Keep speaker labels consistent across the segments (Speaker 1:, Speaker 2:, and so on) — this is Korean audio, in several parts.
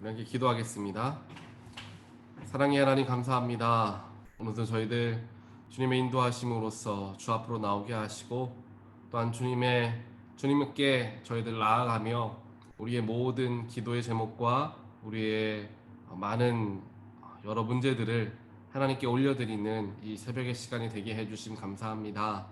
Speaker 1: 이렇게 기도하겠습니다. 사랑의 하나님 감사합니다. 오늘도 저희들 주님의 인도하심으로써 주 앞으로 나오게 하시고 또한 주님께 저희들 나아가며 우리의 모든 기도의 제목과 우리의 많은 여러 문제들을 하나님께 올려드리는 이 새벽의 시간이 되게 해주심 감사합니다.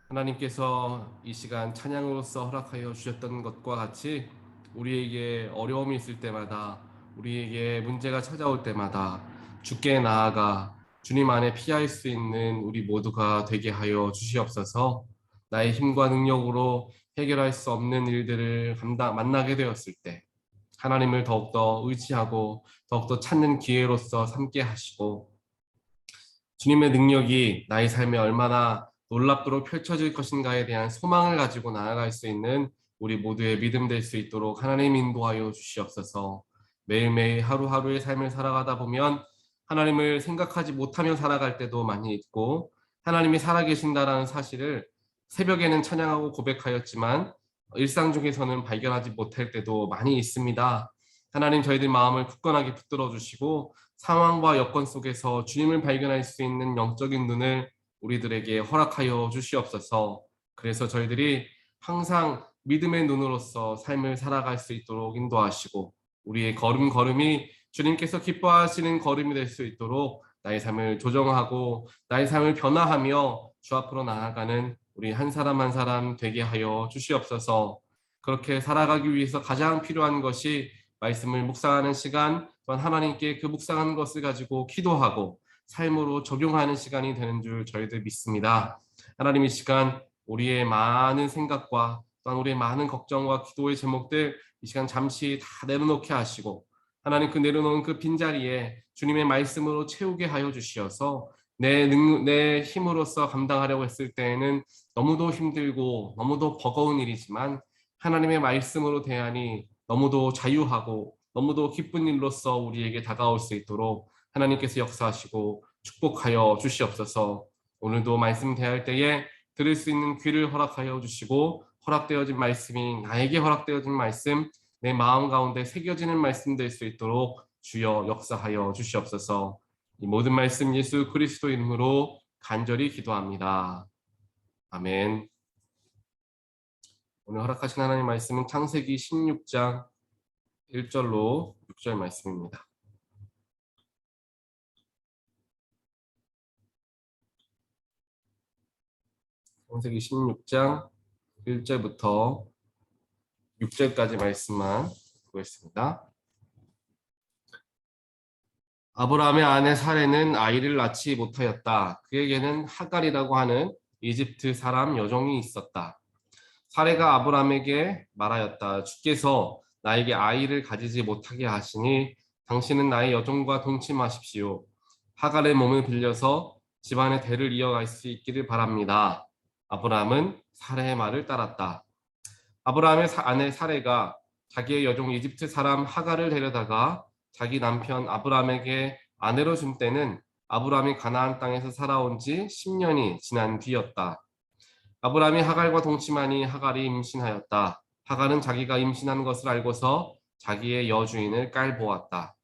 Speaker 1: 하나님께서 이 시간 찬양으로서 허락하여 주셨던 것과 같이 우리에게 어려움이 있을 때마다, 우리에게 문제가 찾아올 때마다 주께 나아가 주님 안에 피할 수 있는 우리 모두가 되게 하여 주시옵소서. 나의 힘과 능력으로 해결할 수 없는 일들을 만나게 되었을 때 하나님을 더욱더 의지하고 더욱더 찾는 기회로서 삼게 하시고, 주님의 능력이 나의 삶에 얼마나 놀랍도록 펼쳐질 것인가에 대한 소망을 가지고 나아갈 수 있는 우리 모두의 믿음 될 수 있도록 하나님 인도하여 주시옵소서. 매일매일 하루하루의 삶을 살아가다 보면 하나님을 생각하지 못하며 살아갈 때도 많이 있고, 하나님이 살아계신다라는 사실을 새벽에는 찬양하고 고백하였지만 일상 중에서는 발견하지 못할 때도 많이 있습니다. 하나님, 저희들 마음을 굳건하게 붙들어 주시고 상황과 여건 속에서 주님을 발견할 수 있는 영적인 눈을 우리들에게 허락하여 주시옵소서. 그래서 저희들이 항상 믿음의 눈으로서 삶을 살아갈 수 있도록 인도하시고, 우리의 걸음걸음이 주님께서 기뻐하시는 걸음이 될 수 있도록 나의 삶을 조정하고 나의 삶을 변화하며 주 앞으로 나아가는 우리 한 사람 한 사람 되게 하여 주시옵소서. 그렇게 살아가기 위해서 가장 필요한 것이 말씀을 묵상하는 시간, 또한 하나님께 그 묵상하는 것을 가지고 기도하고 삶으로 적용하는 시간이 되는 줄 저희들 믿습니다. 하나님, 이 시간 우리의 많은 생각과 또한 우리의 많은 걱정과 기도의 제목들 이 시간 잠시 다 내려놓게 하시고, 하나님 그 내려놓은 그 빈자리에 주님의 말씀으로 채우게 하여 주시어서 내 힘으로서 감당하려고 했을 때에는 너무도 힘들고 너무도 버거운 일이지만 하나님의 말씀으로 대하니 너무도 자유하고 너무도 기쁜 일로서 우리에게 다가올 수 있도록 하나님께서 역사하시고 축복하여 주시옵소서. 오늘도 말씀 대할 때에 들을 수 있는 귀를 허락하여 주시고, 허락되어진 말씀이 나에게 허락되어진 말씀, 내 마음 가운데 새겨지는 말씀 될 수 있도록 주여 역사하여 주시옵소서. 이 모든 말씀 예수 그리스도 이름으로 간절히 기도합니다. 아멘. 오늘 허락하신 하나님 말씀은 창세기 16장 1절로 6절 말씀입니다. 창세기 16장 1절부터 6절까지 말씀만 보겠습니다. 아브라함의 아내 사레는 아이를 낳지 못하였다. 그에게는 하갈이라고 하는 이집트 사람 여종이 있었다. 사레가 아브라함에게 말하였다. 주께서 나에게 아이를 가지지 못하게 하시니 당신은 나의 여종과 동침하십시오. 하갈의 몸을 빌려서 집안의 대를 이어갈 수 있기를 바랍니다. 아브라함은 사레의 말을 따랐다. 아브라함의 아내 사레가 자기의 여종 이집트 사람 하갈을 데려다가 자기 남편 아브라함에게 아내로 준 때는 아브라함이 가나안 땅에서 살아온 지 10년이 지난 뒤였다. 아브라함이 하갈과 동침하니 하갈이 임신하였다. 하갈은 자기가 임신한 것을 알고서 자기의 여주인을 깔보았다.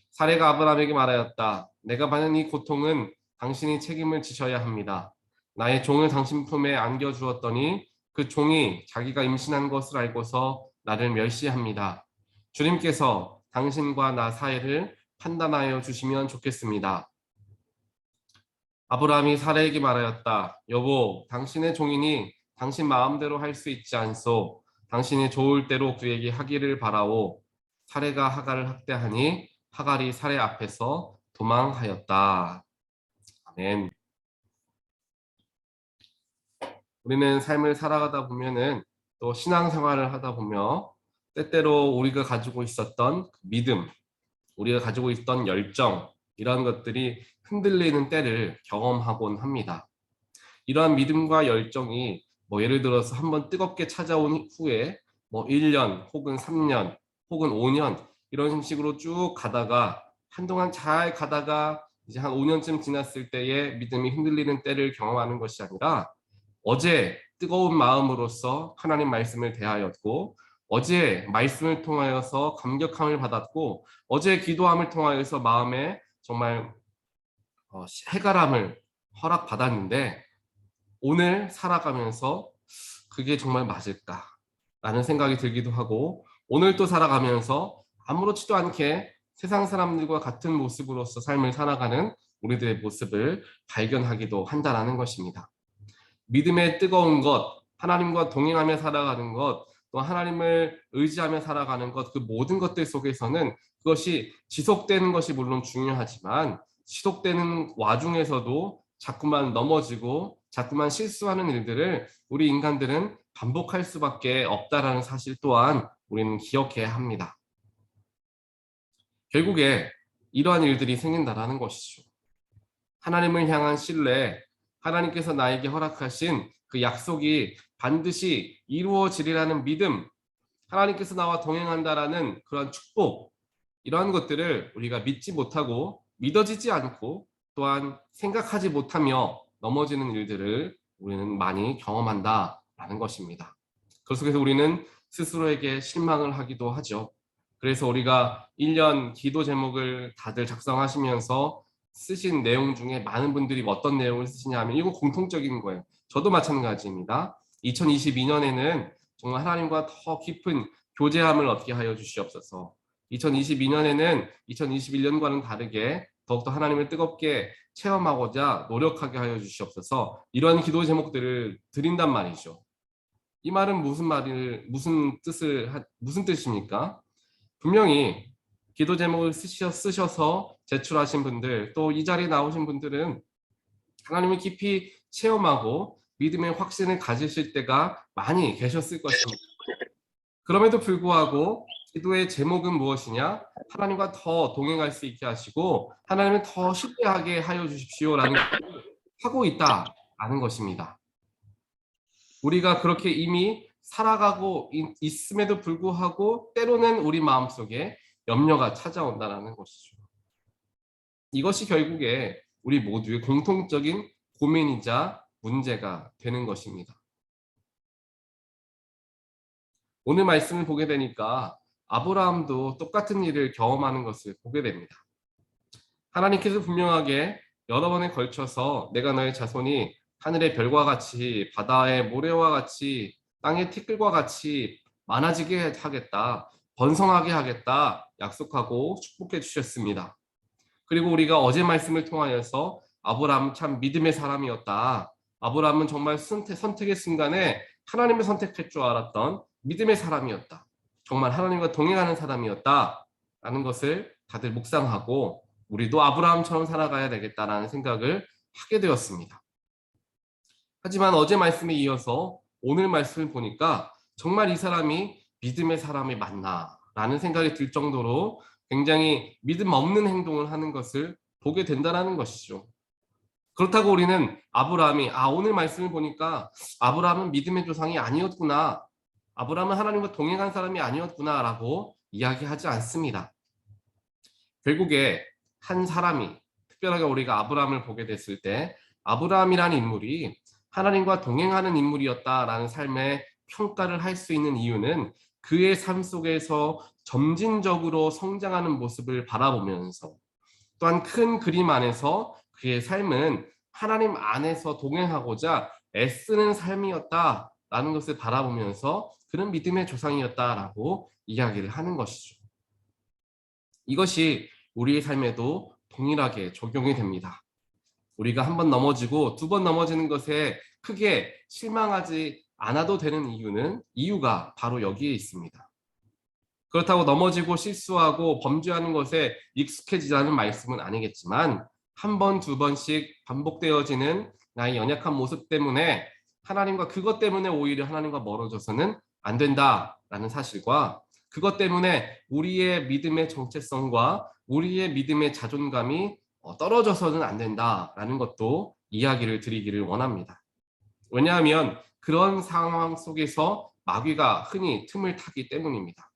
Speaker 1: 사레가 아브라함에게 말하였다. 내가 받는 이 고통은 당신이 책임을 지셔야 합니다. 나의 종을 당신 품에 안겨주었더니 그 종이 자기가 임신한 것을 알고서 나를 멸시합니다. 주님께서 당신과 나 사이를 판단하여 주시면 좋겠습니다. 아브라함이 사레에게 말하였다. 여보, 당신의 종이니 당신 마음대로 할 수 있지 않소. 당신이 좋을 대로 그에게 하기를 바라오. 사레가 하갈을 학대하니 하갈이 사레 앞에서 도망하였다. 아멘. 우리는 삶을 살아가다 보면은 또 신앙생활을 하다 보며 때때로 우리가 가지고 있었던 믿음, 우리가 가지고 있던 열정, 이런 것들이 흔들리는 때를 경험하곤 합니다. 이러한 믿음과 열정이 예를 들어서 한번 뜨겁게 찾아온 후에 1년 혹은 3년 혹은 5년 이런 식으로 쭉 가다가 한동안 잘 가다가 이제 한 5년쯤 지났을 때에 믿음이 흔들리는 때를 경험하는 것이 아니라 어제 뜨거운 마음으로서 하나님 말씀을 대하였고 어제 말씀을 통하여서 감격함을 받았고 어제 기도함을 통하여서 마음에 정말 해가람을 허락받았는데 오늘 살아가면서 그게 정말 맞을까라는 생각이 들기도 하고 오늘 또 살아가면서 아무렇지도 않게 세상 사람들과 같은 모습으로서 삶을 살아가는 우리들의 모습을 발견하기도 한다는 것입니다. 믿음의 뜨거운 것, 하나님과 동행하며 살아가는 것, 또 하나님을 의지하며 살아가는 것, 그 모든 것들 속에서는 그것이 지속되는 것이 물론 중요하지만 지속되는 와중에서도 자꾸만 넘어지고 자꾸만 실수하는 일들을 우리 인간들은 반복할 수밖에 없다라는 사실 또한 우리는 기억해야 합니다. 결국에 이러한 일들이 생긴다라는 것이죠. 하나님을 향한 신뢰, 하나님께서 나에게 허락하신 그 약속이 반드시 이루어지리라는 믿음, 하나님께서 나와 동행한다라는 그런 축복, 이러한 것들을 우리가 믿지 못하고 믿어지지 않고 또한 생각하지 못하며 넘어지는 일들을 우리는 많이 경험한다라는 것입니다. 그 속에서 우리는 스스로에게 실망을 하기도 하죠. 그래서 우리가 1년 기도 제목을 다들 작성하시면서 쓰신 내용 중에 많은 분들이 어떤 내용을 쓰시냐 하면 이거 공통적인 거예요. 저도 마찬가지입니다. 2022년에는 정말 하나님과 더 깊은 교제함을 얻게 하여 주시옵소서. 2022년에는 2021년과는 다르게 더욱더 하나님을 뜨겁게 체험하고자 노력하게 하여 주시옵소서. 이러한 기도 제목들을 드린단 말이죠. 이 말은 무슨 뜻입니까? 분명히 기도 제목을 쓰셔서 제출하신 분들, 또 이 자리에 나오신 분들은 하나님을 깊이 체험하고 믿음의 확신을 가지실 때가 많이 계셨을 것입니다. 그럼에도 불구하고 기도의 제목은 무엇이냐? 하나님과 더 동행할 수 있게 하시고 하나님을 더 신뢰하게 하여 주십시오라는 하고 있다라는 것입니다. 우리가 그렇게 이미 살아가고 있음에도 불구하고 때로는 우리 마음속에 염려가 찾아온다는 것이죠. 이것이 결국에 우리 모두의 공통적인 고민이자 문제가 되는 것입니다. 오늘 말씀을 보게 되니까 아브라함도 똑같은 일을 경험하는 것을 보게 됩니다. 하나님께서 분명하게 여러 번에 걸쳐서 내가 너의 자손이 하늘의 별과 같이 바다의 모래와 같이 땅의 티끌과 같이 많아지게 하겠다, 번성하게 하겠다 약속하고 축복해 주셨습니다. 그리고 우리가 어제 말씀을 통하여서 아브라함은 참 믿음의 사람이었다. 아브라함은 정말 선택의 순간에 하나님을 선택할 줄 알았던 믿음의 사람이었다. 정말 하나님과 동행하는 사람이었다. 라는 것을 다들 묵상하고 우리도 아브라함처럼 살아가야 되겠다라는 생각을 하게 되었습니다. 하지만 어제 말씀에 이어서 오늘 말씀을 보니까 정말 이 사람이 믿음의 사람이 맞나? 라는 생각이 들 정도로 굉장히 믿음 없는 행동을 하는 것을 보게 된다는 것이죠. 그렇다고 우리는 아브라함이 오늘 말씀을 보니까 아브라함은 믿음의 조상이 아니었구나. 아브라함은 하나님과 동행한 사람이 아니었구나 라고 이야기하지 않습니다. 결국에 한 사람이 특별하게 우리가 아브라함을 보게 됐을 때 아브라함이라는 인물이 하나님과 동행하는 인물이었다라는 삶의 평가를 할 수 있는 이유는 그의 삶 속에서 점진적으로 성장하는 모습을 바라보면서 또한 큰 그림 안에서 그의 삶은 하나님 안에서 동행하고자 애쓰는 삶이었다라는 것을 바라보면서 그는 믿음의 조상이었다라고 이야기를 하는 것이죠. 이것이 우리의 삶에도 동일하게 적용이 됩니다. 우리가 한 번 넘어지고 두 번 넘어지는 것에 크게 실망하지 않아도 되는 이유가 바로 여기에 있습니다. 그렇다고 넘어지고 실수하고 범죄하는 것에 익숙해지자는 말씀은 아니겠지만 한 번, 두 번씩 반복되어지는 나의 연약한 모습 때문에 하나님과 그것 때문에 오히려 하나님과 멀어져서는 안 된다라는 사실과 그것 때문에 우리의 믿음의 정체성과 우리의 믿음의 자존감이 떨어져서는 안 된다라는 것도 이야기를 드리기를 원합니다. 왜냐하면 그런 상황 속에서 마귀가 흔히 틈을 타기 때문입니다.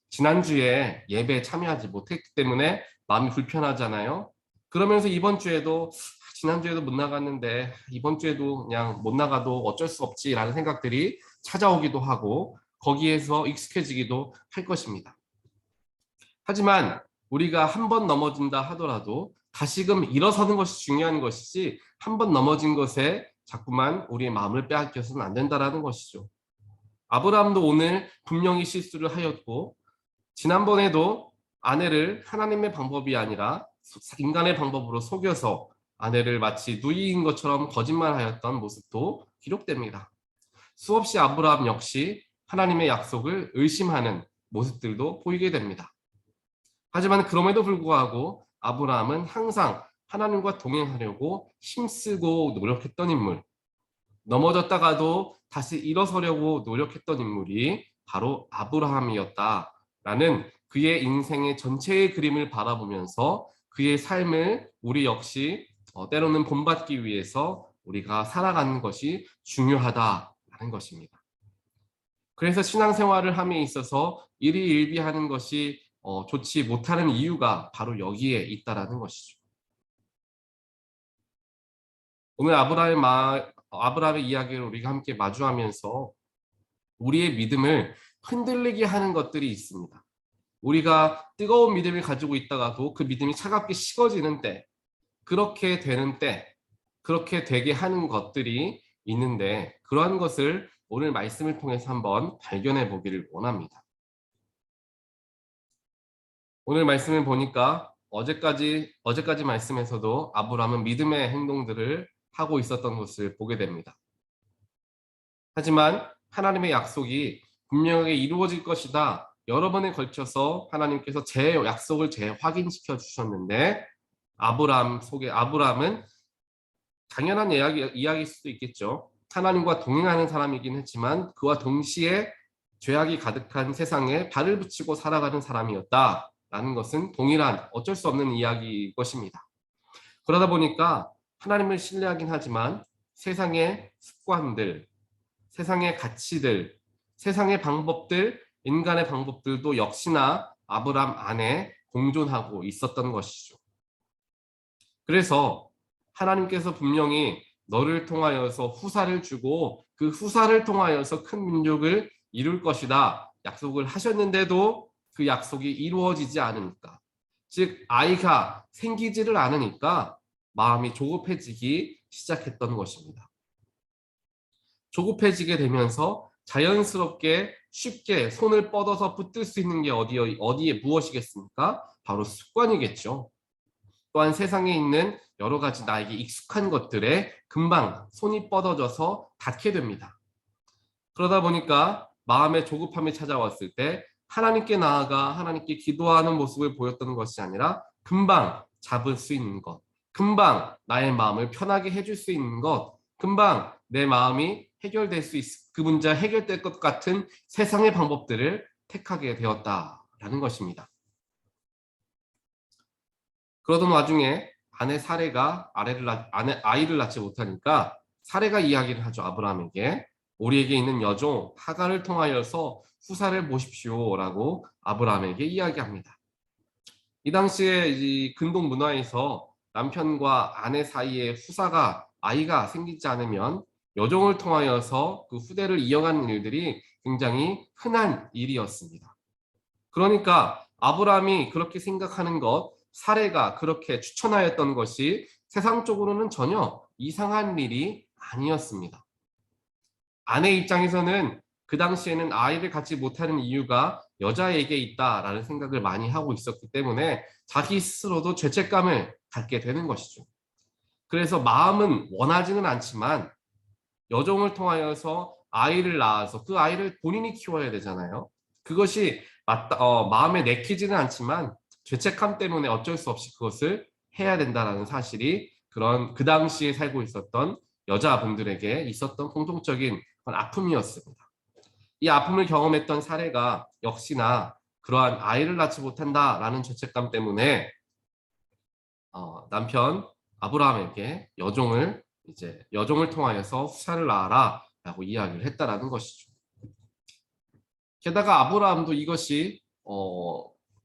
Speaker 1: 지난주에 예배에 참여하지 못했기 때문에 마음이 불편하잖아요. 그러면서 이번 주에도 지난주에도 못 나갔는데 이번 주에도 그냥 못 나가도 어쩔 수 없지라는 생각들이 찾아오기도 하고 거기에서 익숙해지기도 할 것입니다. 하지만 우리가 한 번 넘어진다 하더라도 다시금 일어서는 것이 중요한 것이지 한 번 넘어진 것에 자꾸만 우리의 마음을 빼앗겨서는 안 된다는 것이죠. 아브라함도 오늘 분명히 실수를 하였고 지난번에도 아내를 하나님의 방법이 아니라 인간의 방법으로 속여서 아내를 마치 누이인 것처럼 거짓말하였던 모습도 기록됩니다. 수없이 아브라함 역시 하나님의 약속을 의심하는 모습들도 보이게 됩니다. 하지만 그럼에도 불구하고 아브라함은 항상 하나님과 동행하려고 힘쓰고 노력했던 인물, 넘어졌다가도 다시 일어서려고 노력했던 인물이 바로 아브라함이었다라는 그의 인생의 전체의 그림을 바라보면서 그의 삶을 우리 역시 때로는 본받기 위해서 우리가 살아가는 것이 중요하다라는 것입니다. 그래서 신앙생활을 함에 있어서 일희일비하는 것이 좋지 못하는 이유가 바로 여기에 있다라는 것이죠. 오늘 아브라함의 이야기를 우리가 함께 마주하면서 우리의 믿음을 흔들리게 하는 것들이 있습니다. 우리가 뜨거운 믿음을 가지고 있다가도 그 믿음이 차갑게 식어지는 때, 그렇게 되는 때, 그렇게 되게 하는 것들이 있는데 그러한 것을 오늘 말씀을 통해서 한번 발견해 보기를 원합니다. 오늘 말씀을 보니까 어제까지 말씀에서도 아브라함은 믿음의 행동들을 하고 있었던 것을 보게 됩니다. 하지만 하나님의 약속이 분명하게 이루어질 것이다. 여러 번에 걸쳐서 하나님께서 제 약속을 재확인시켜 주셨는데 아브라함은 당연한 이야기일 수도 있겠죠. 하나님과 동행하는 사람이긴 했지만 그와 동시에 죄악이 가득한 세상에 발을 붙이고 살아가는 사람이었다라는 것은 동일한 어쩔 수 없는 이야기일 것입니다. 그러다 보니까 하나님을 신뢰하긴 하지만 세상의 습관들, 세상의 가치들, 세상의 방법들, 인간의 방법들도 역시나 아브라함 안에 공존하고 있었던 것이죠. 그래서 하나님께서 분명히 너를 통하여서 후사를 주고 그 후사를 통하여서 큰 민족을 이룰 것이다 약속을 하셨는데도 그 약속이 이루어지지 않으니까, 즉 아이가 생기지를 않으니까 마음이 조급해지기 시작했던 것입니다. 조급해지게 되면서 자연스럽게 쉽게 손을 뻗어서 붙들 수 있는 게 어디에 무엇이겠습니까? 바로 습관이겠죠. 또한 세상에 있는 여러 가지 나에게 익숙한 것들에 금방 손이 뻗어져서 닿게 됩니다. 그러다 보니까 마음의 조급함이 찾아왔을 때 하나님께 나아가 하나님께 기도하는 모습을 보였던 것이 아니라 금방 잡을 수 있는 것, 금방 나의 마음을 편하게 해줄 수 있는 것, 금방 내 마음이 해결될 수 그 문제가 해결될 것 같은 세상의 방법들을 택하게 되었다라는 것입니다. 그러던 와중에 아내 사레가 아이를 낳지 못하니까 사레가 이야기를 하죠. 아브라함에게 우리에게 있는 여종 하갈을 통하여서 후사를 보십시오라고 아브라함에게 이야기합니다. 이 당시에 이 근동 문화에서 남편과 아내 사이에 아이가 생기지 않으면 여종을 통하여서 그 후대를 이어가는 일들이 굉장히 흔한 일이었습니다. 그러니까 아브라함이 그렇게 생각하는 것, 사례가 그렇게 추천하였던 것이 세상적으로는 전혀 이상한 일이 아니었습니다. 아내 입장에서는 그 당시에는 아이를 갖지 못하는 이유가 여자에게 있다라는 생각을 많이 하고 있었기 때문에 자기 스스로도 죄책감을 갖게 되는 것이죠. 그래서 마음은 원하지는 않지만 여종을 통하여서 아이를 낳아서 그 아이를 본인이 키워야 되잖아요. 그것이 마음에 내키지는 않지만 죄책감 때문에 어쩔 수 없이 그것을 해야 된다는 사실이 그 당시에 살고 있었던 여자분들에게 있었던 공통적인 아픔이었습니다. 이 아픔을 경험했던 사례가 역시나 그러한 아이를 낳지 못한다라는 죄책감 때문에 남편 아브라함에게 여종을 통하여서 후사를 낳아라라고 이야기를 했다라는 것이죠. 게다가 아브라함도 이것이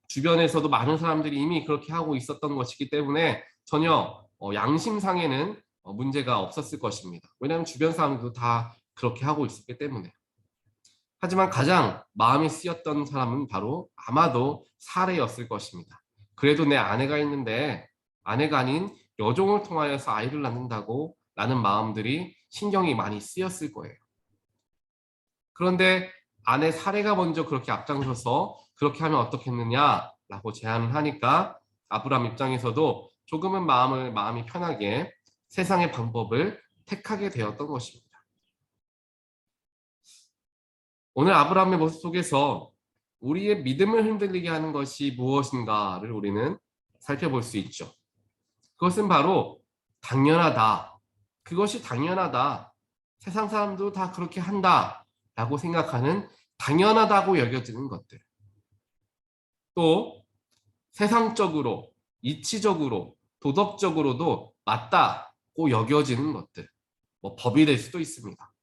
Speaker 1: 주변에서도 많은 사람들이 이미 그렇게 하고 있었던 것이기 때문에 전혀 양심상에는 문제가 없었을 것입니다. 왜냐하면 주변 사람들도 다 그렇게 하고 있었기 때문에. 하지만 가장 마음이 쓰였던 사람은 바로 아마도 사례였을 것입니다. 그래도 내 아내가 있는데 아내가 아닌 여종을 통하여서 아이를 낳는다고 라는 마음들이 신경이 많이 쓰였을 거예요. 그런데 아내 사례가 먼저 그렇게 앞장서서 그렇게 하면 어떻겠느냐라고 제안을 하니까 아브람 입장에서도 조금은 마음이 편하게 세상의 방법을 택하게 되었던 것입니다. 오늘 아브라함의 모습 속에서 우리의 믿음을 흔들리게 하는 것이 무엇인가를 우리는 살펴볼 수 있죠. 그것은 바로 당연하다. 그것이 당연하다. 세상 사람도 다 그렇게 한다. 라고 생각하는 당연하다고 여겨지는 것들. 또 세상적으로, 이치적으로, 도덕적으로도 맞다고 여겨지는 것들. 법이 될 수도 있습니다.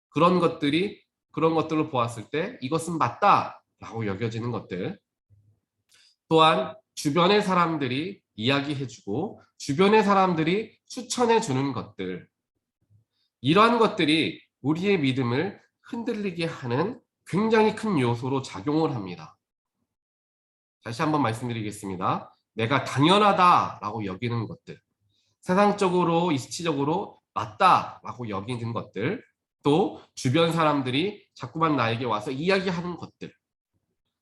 Speaker 1: 그런 것들을 보았을 때 이것은 맞다라고 여겨지는 것들. 또한 주변의 사람들이 이야기해주고 주변의 사람들이 추천해주는 것들. 이러한 것들이 우리의 믿음을 흔들리게 하는 굉장히 큰 요소로 작용을 합니다. 다시 한번 말씀드리겠습니다. 내가 당연하다라고 여기는 것들, 세상적으로, 이치적으로 맞다라고 여기는 것들, 또 주변 사람들이 자꾸만 나에게 와서 이야기하는 것들,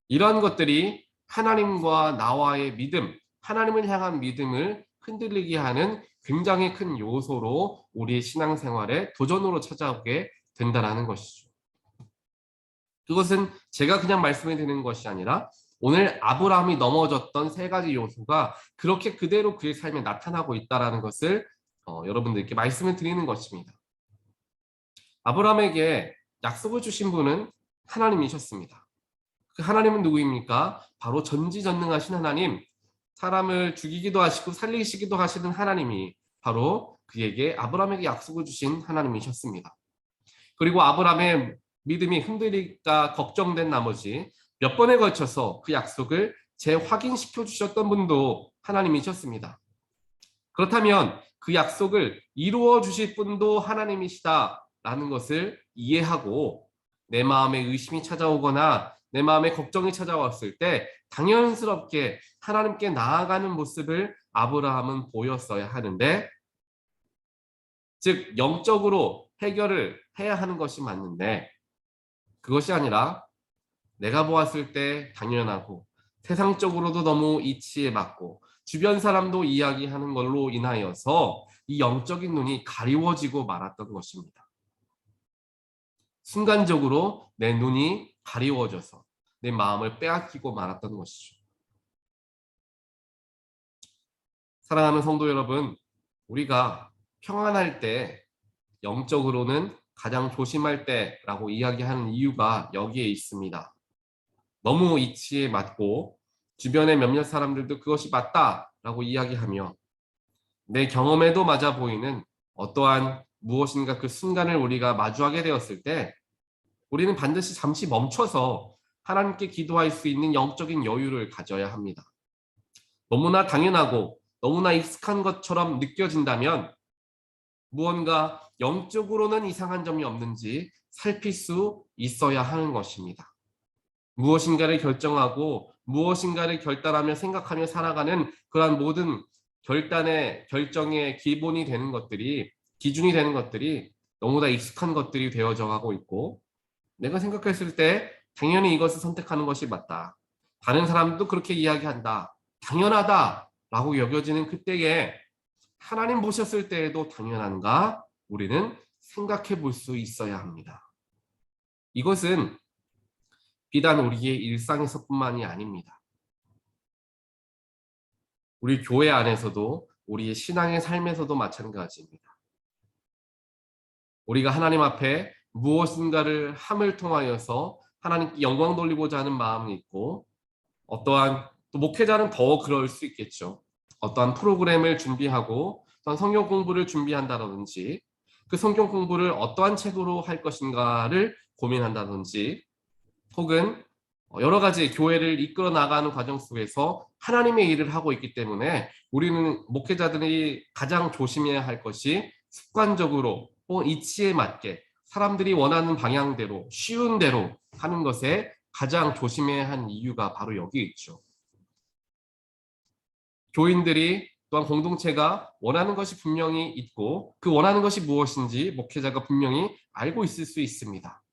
Speaker 1: 이러한 것들이 하나님과 나와의 믿음, 하나님을 향한 믿음을 흔들리게 하는 굉장히 큰 요소로 우리의 신앙생활에 도전으로 찾아오게 된다는 것이죠. 그것은 제가 그냥 말씀을 드리는 것이 아니라 오늘 아브라함이 넘어졌던 세 가지 요소가 그렇게 그대로 그의 삶에 나타나고 있다는 것을 여러분들께 말씀을 드리는 것입니다. 아브라함에게 약속을 주신 분은 하나님이셨습니다. 그 하나님은 누구입니까? 바로 전지전능하신 하나님, 사람을 죽이기도 하시고 살리시기도 하시는 하나님이 바로 그에게 아브라함에게 약속을 주신 하나님이셨습니다. 그리고 아브라함의 믿음이 흔들릴까 걱정된 나머지 몇 번에 걸쳐서 그 약속을 재확인시켜 주셨던 분도 하나님이셨습니다. 그렇다면 그 약속을 이루어 주실 분도 하나님이시다라는 것을 이해하고 내 마음에 의심이 찾아오거나 내 마음에 걱정이 찾아왔을 때 당연스럽게 하나님께 나아가는 모습을 아브라함은 보였어야 하는데, 즉 영적으로 해결을 해야 하는 것이 맞는데 그것이 아니라 내가 보았을 때 당연하고 세상적으로도 너무 이치에 맞고 주변 사람도 이야기하는 걸로 인하여서 이 영적인 눈이 가리워지고 말았던 것입니다. 순간적으로 내 눈이 가리워져서 내 마음을 빼앗기고 말았던 것이죠. 사랑하는 성도 여러분, 우리가 평안할 때 영적으로는 가장 조심할 때라고 이야기하는 이유가 여기에 있습니다. 너무 이치에 맞고 주변의 몇몇 사람들도 그것이 맞다라고 이야기하며 내 경험에도 맞아 보이는 어떠한 무엇인가 그 순간을 우리가 마주하게 되었을 때 우리는 반드시 잠시 멈춰서 하나님께 기도할 수 있는 영적인 여유를 가져야 합니다. 너무나 당연하고 너무나 익숙한 것처럼 느껴진다면 무언가 영적으로는 이상한 점이 없는지 살필 수 있어야 하는 것입니다. 무엇인가를 결정하고 무엇인가를 결단하며 생각하며 살아가는 그러한 모든 결정의 기본이 되는 것들이, 기준이 되는 것들이 너무나 익숙한 것들이 되어져 가고 있고, 내가 생각했을 때 당연히 이것을 선택하는 것이 맞다, 다른 사람도 그렇게 이야기한다, 당연하다 라고 여겨지는 그때에 하나님 보셨을 때에도 당연한가 우리는 생각해 볼 수 있어야 합니다. 이것은 비단 우리의 일상에서뿐만이 아닙니다. 우리 교회 안에서도 우리의 신앙의 삶에서도 마찬가지입니다. 우리가 하나님 앞에 무엇인가를 함을 통하여서 하나님께 영광 돌리고자 하는 마음이 있고, 어떠한 또 목회자는 더 그럴 수 있겠죠. 어떠한 프로그램을 준비하고 어떠한 성경 공부를 준비한다든지 그 성경 공부를 어떠한 책으로 할 것인가를 고민한다든지 혹은 여러 가지 교회를 이끌어 나가는 과정 속에서 하나님의 일을 하고 있기 때문에 우리는 목회자들이 가장 조심해야 할 것이 습관적으로 혹은 이치에 맞게 사람들이 원하는 방향대로 쉬운 대로 하는 것에 가장 조심해야 하는 이유가 바로 여기 있죠. 교인들이 또한 공동체가 원하는 것이 분명히 있고 그 원하는 것이 무엇인지 목회자가 분명히 알고 있을 수 있습니다.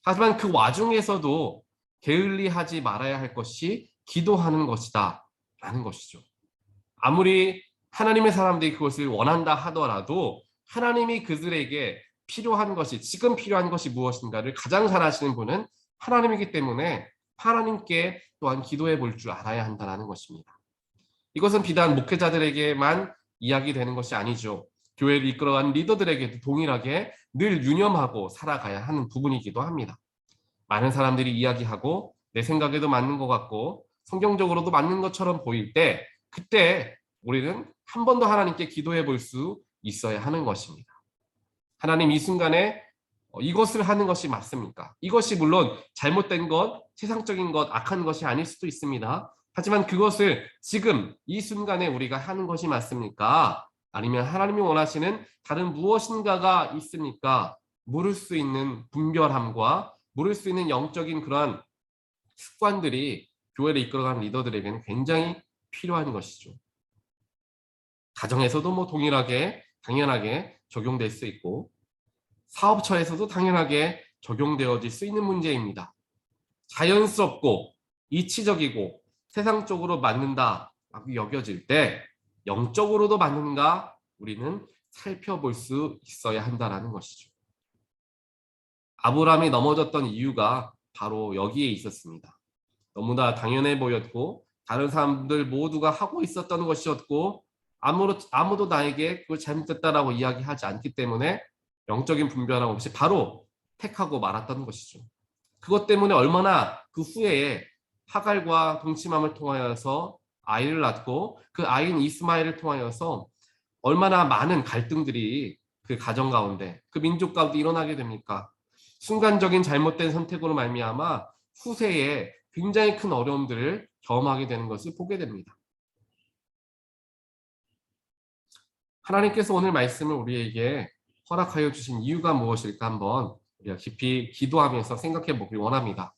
Speaker 1: 하지만 그 와중에서도 게을리하지 말아야 할 것이 기도하는 것이다 라는 것이죠. 아무리 하나님의 사람들이 그것을 원한다 하더라도 하나님이 그들에게 필요한 것이 지금 필요한 것이 무엇인가를 가장 잘 아시는 분은 하나님이기 때문에 하나님께 또한 기도해 볼 줄 알아야 한다는 것입니다. 이것은 비단 목회자들에게만 이야기되는 것이 아니죠. 교회를 이끌어간 리더들에게도 동일하게 늘 유념하고 살아가야 하는 부분이기도 합니다. 많은 사람들이 이야기하고 내 생각에도 맞는 것 같고 성경적으로도 맞는 것처럼 보일 때 그때 우리는 한 번 더 하나님께 기도해 볼 수 있어야 하는 것입니다. 하나님 이 순간에 이것을 하는 것이 맞습니까? 이것이 물론 잘못된 것, 세상적인 것, 악한 것이 아닐 수도 있습니다. 하지만 그것을 지금 이 순간에 우리가 하는 것이 맞습니까? 아니면 하나님이 원하시는 다른 무엇인가가 있습니까? 물을 수 있는 분별함과 물을 수 있는 영적인 그러한 습관들이 교회를 이끌어가는 리더들에게는 굉장히 필요한 것이죠. 가정에서도 동일하게 당연하게 적용될 수 있고 사업처에서도 당연하게 적용되어질 수 있는 문제입니다. 자연스럽고 이치적이고 세상적으로 맞는다라고 여겨질 때 영적으로도 맞는가 우리는 살펴볼 수 있어야 한다는 것이죠. 아브라함이 넘어졌던 이유가 바로 여기에 있었습니다. 너무나 당연해 보였고 다른 사람들 모두가 하고 있었던 것이었고 아무도 나에게 그걸 잘못됐다라고 이야기하지 않기 때문에 영적인 분별함 없이 바로 택하고 말았던 것이죠. 그것 때문에 얼마나 그 후에 하갈과 동침함을 통하여서 아이를 낳고 그 아이인 이스마엘을 통하여서 얼마나 많은 갈등들이 그 가정 가운데 그 민족 가운데 일어나게 됩니까? 순간적인 잘못된 선택으로 말미암아 후세에 굉장히 큰 어려움들을 경험하게 되는 것을 보게 됩니다. 하나님께서 오늘 말씀을 우리에게 허락하여 주신 이유가 무엇일까 한번 우리가 깊이 기도하면서 생각해 보길 원합니다.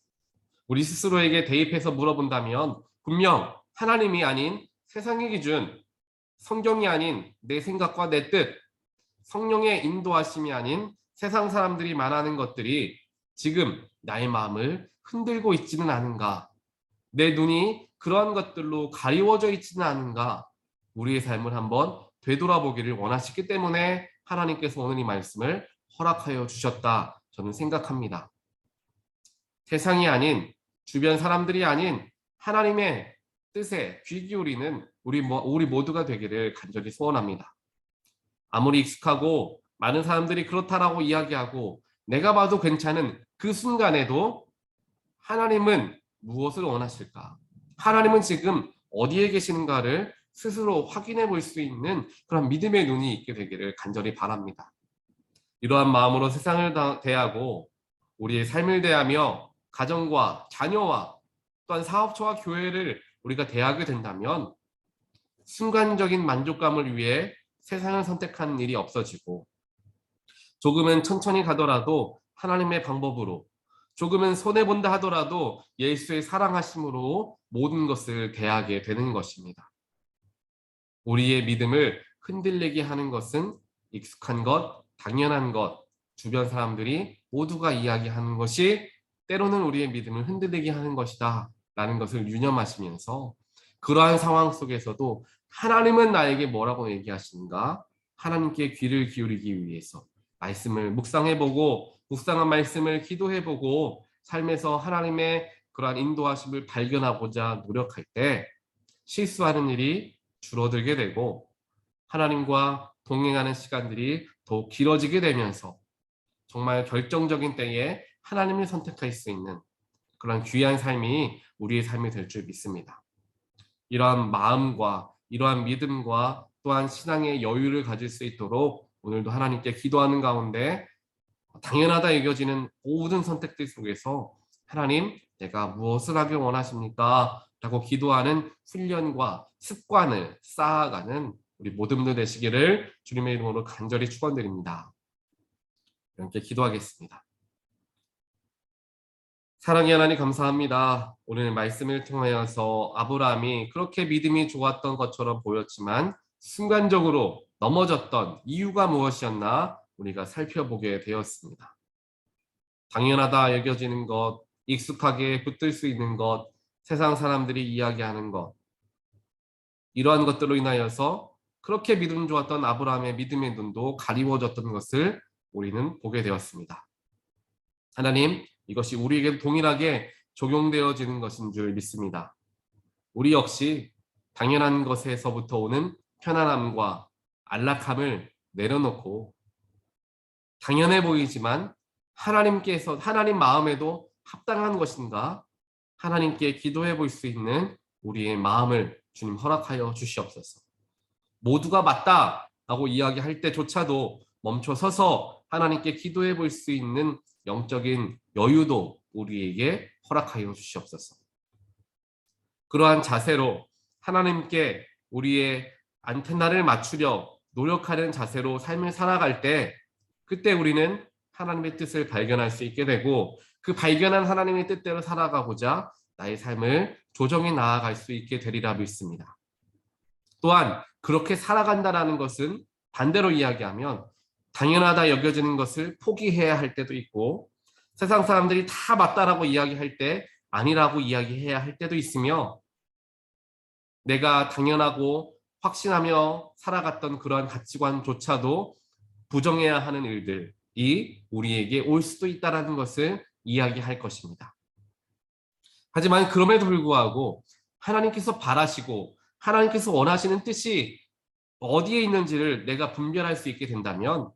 Speaker 1: 우리 스스로에게 대입해서 물어본다면 분명 하나님이 아닌 세상의 기준, 성경이 아닌 내 생각과 내 뜻, 성령의 인도하심이 아닌 세상 사람들이 말하는 것들이 지금 나의 마음을 흔들고 있지는 않은가? 내 눈이 그러한 것들로 가리워져 있지는 않은가? 우리의 삶을 한번 되돌아보기를 원하시기 때문에 하나님께서 오늘 이 말씀을 허락하여 주셨다 저는 생각합니다. 세상이 아닌 주변 사람들이 아닌 하나님의 뜻에 귀 기울이는 우리 모두가 되기를 간절히 소원합니다. 아무리 익숙하고 많은 사람들이 그렇다라고 이야기하고 내가 봐도 괜찮은 그 순간에도 하나님은 무엇을 원하실까? 하나님은 지금 어디에 계시는가를 스스로 확인해 볼 수 있는 그런 믿음의 눈이 있게 되기를 간절히 바랍니다. 이러한 마음으로 세상을 대하고 우리의 삶을 대하며 가정과 자녀와 또한 사업처와 교회를 우리가 대하게 된다면 순간적인 만족감을 위해 세상을 선택하는 일이 없어지고 조금은 천천히 가더라도 하나님의 방법으로 조금은 손해본다 하더라도 예수의 사랑하심으로 모든 것을 대하게 되는 것입니다. 우리의 믿음을 흔들리게 하는 것은 익숙한 것, 당연한 것, 주변 사람들이 모두가 이야기하는 것이 때로는 우리의 믿음을 흔들리게 하는 것이다 라는 것을 유념하시면서 그러한 상황 속에서도 하나님은 나에게 뭐라고 얘기하시는가? 하나님께 귀를 기울이기 위해서 말씀을 묵상해보고 묵상한 말씀을 기도해보고 삶에서 하나님의 그러한 인도하심을 발견하고자 노력할 때 실수하는 일이 줄어들게 되고 하나님과 동행하는 시간들이 더욱 길어지게 되면서 정말 결정적인 때에 하나님을 선택할 수 있는 그런 귀한 삶이 우리의 삶이 될 줄 믿습니다. 이러한 마음과 이러한 믿음과 또한 신앙의 여유를 가질 수 있도록 오늘도 하나님께 기도하는 가운데 당연하다 여겨지는 모든 선택들 속에서 하나님 내가 무엇을 하길 원하십니까? 라고 기도하는 훈련과 습관을 쌓아가는 우리 모든 분들 되시기를 주님의 이름으로 간절히 축원드립니다. 함께 기도하겠습니다. 사랑의 하나님 감사합니다. 오늘 말씀을 통하여서 아브라함이 그렇게 믿음이 좋았던 것처럼 보였지만 순간적으로 넘어졌던 이유가 무엇이었나 우리가 살펴보게 되었습니다. 당연하다 여겨지는 것, 익숙하게 붙들 수 있는 것, 세상 사람들이 이야기하는 것, 이러한 것들로 인하여서 그렇게 믿음 좋았던 아브라함의 믿음의 눈도 가리워졌던 것을 우리는 보게 되었습니다. 하나님, 이것이 우리에게 동일하게 적용되어지는 것인 줄 믿습니다. 우리 역시 당연한 것에서부터 오는 편안함과 안락함을 내려놓고 당연해 보이지만 하나님께서 하나님 마음에도 합당한 것인가 하나님께 기도해 볼 수 있는 우리의 마음을 주님 허락하여 주시옵소서. 모두가 맞다라고 이야기할 때조차도 멈춰 서서 하나님께 기도해 볼 수 있는 영적인 여유도 우리에게 허락하여 주시옵소서. 그러한 자세로 하나님께 우리의 안테나를 맞추려 노력하는 자세로 삶을 살아갈 때 그때 우리는 하나님의 뜻을 발견할 수 있게 되고 그 발견한 하나님의 뜻대로 살아가고자 나의 삶을 조정해 나아갈 수 있게 되리라 믿습니다. 또한 그렇게 살아간다라는 것은 반대로 이야기하면 당연하다 여겨지는 것을 포기해야 할 때도 있고 세상 사람들이 다 맞다라고 이야기할 때 아니라고 이야기해야 할 때도 있으며 내가 당연하고 확신하며 살아갔던 그러한 가치관조차도 부정해야 하는 일들이 우리에게 올 수도 있다는 것을 이야기할 것입니다. 하지만 그럼에도 불구하고 하나님께서 바라시고 하나님께서 원하시는 뜻이 어디에 있는지를 내가 분별할 수 있게 된다면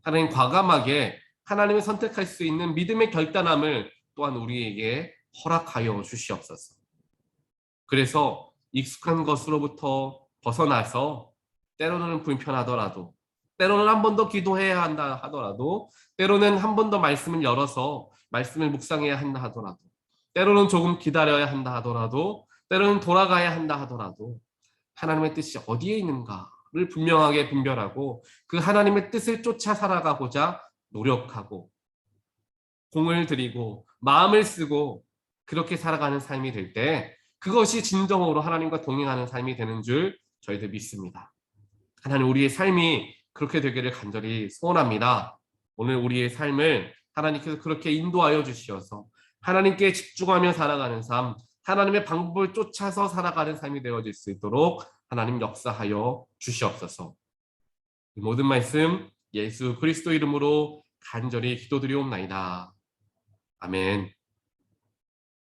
Speaker 1: 하나님 과감하게 하나님을 선택할 수 있는 믿음의 결단함을 또한 우리에게 허락하여 주시옵소서. 그래서 익숙한 것으로부터 벗어나서 때로는 불편하더라도 때로는 한 번 더 기도해야 한다 하더라도 때로는 한 번 더 말씀을 열어서 말씀을 묵상해야 한다 하더라도 때로는 조금 기다려야 한다 하더라도 때로는 돌아가야 한다 하더라도 하나님의 뜻이 어디에 있는가를 분명하게 분별하고 그 하나님의 뜻을 쫓아 살아가고자 노력하고 공을 들이고 마음을 쓰고 그렇게 살아가는 삶이 될 때 그것이 진정으로 하나님과 동행하는 삶이 되는 줄 저희들 믿습니다. 하나님 우리의 삶이 그렇게 되기를 간절히 소원합니다. 오늘 우리의 삶을 하나님께서 그렇게 인도하여 주시어서 하나님께 집중하며 살아가는 삶, 하나님의 방법을 쫓아서 살아가는 삶이 되어질 수 있도록 하나님 역사하여 주시옵소서. 이 모든 말씀 예수 그리스도 이름으로 간절히 기도드리옵나이다. 아멘.